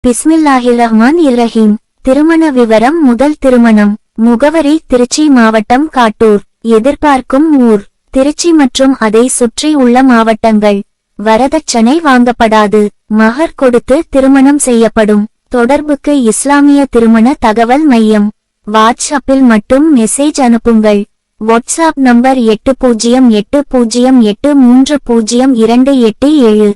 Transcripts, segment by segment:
பிஸ்மில்லாஹிர்ரஹ்மானிர்ரஹீம். திருமண விவரம். முதல் திருமணம். முகவரி திருச்சி மாவட்டம் காட்டூர். எதிர்பார்க்கும் ஊர் திருச்சி மற்றும் அதை சுற்றி உள்ள மாவட்டங்கள். வரதட்சணை வாங்கப்படாது. மகர் கொடுத்து திருமணம் செய்யப்படும். தொடர்புக்கு இஸ்லாமிய திருமண தகவல் மையம். வாட்ஸ்அப்பில் மட்டும் மெசேஜ் அனுப்புங்கள். WhatsApp number 8080830287.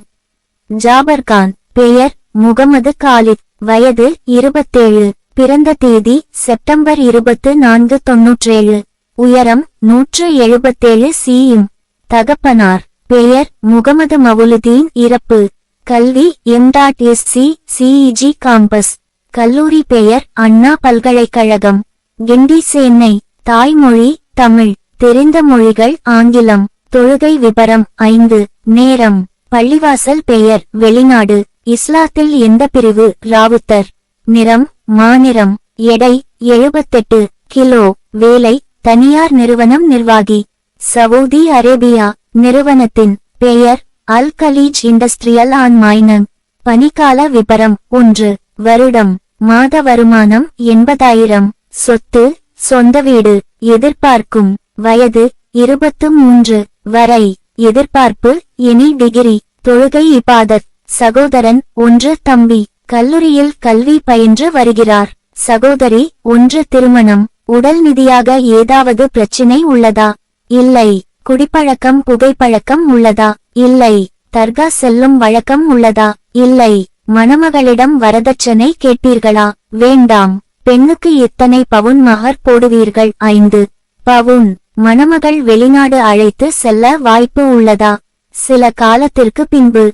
ஜாபர்கான். பெயர் முகமது காலித். வயது 27. பிறந்த தேதி செப்டம்பர் 24, 97. உயரம் 177 cm. தகப்பனார் பெயர் முகமது மவுலுதீன். இறப்பு. கல்வி M.Sc. CEG campus. கல்லூரி பெயர் அண்ணா பல்கலைக்கழகம், கிண்டி, சென்னை. தாய்மொழி தமிழ். தெரிந்த மொழிகள் ஆங்கிலம். தொழுகை விபரம் 5. நேரம். பள்ளிவாசல் பெயர் வெளிநாடு. இஸ்லாத்தில் எந்த பிரிவு? ராவுத்தர். நிறம் மாநிறம். எடை 78 கிலோ. வேலை தனியார் நிறுவனம் நிர்வாகி, சவூதி அரேபியா. நிறுவனத்தின் பெயர் அல் கலீஜ் இண்டஸ்ட்ரியல் அண்ட் மைனிங். பணிக்கால விபரம் 1 வருடம். மாத வருமானம் 80,000. சொத்து சொந்த வீடு. எதிர்பார்க்கும் வயது 23 வரை. எதிர்பார்ப்பு எனி டிகிரி. தொழுகை இபாதத். சகோதரன் 1 தம்பி. கல்லூரியில் கல்வி பயின்று வருகிறார். சகோதரி 1 திருமணம். உடல் நிதியாக ஏதாவது பிரச்சினை உள்ளதா? இல்லை. குடிப்பழக்கம் புகைப்பழக்கம் உள்ளதா? இல்லை. தர்கா செல்லும் வழக்கம் உள்ளதா? இல்லை. மணமகளிடம் வரதட்சணை கேட்பீர்களா? வேண்டாம். பெண்ணுக்கு எத்தனை பவுன் மகர் போடுவீர்கள்? 5 பவுன். மணமகள் வெளிநாடு அழைத்து செல்ல வாய்ப்பு உள்ளதா? சில காலத்திற்கு பின்பு.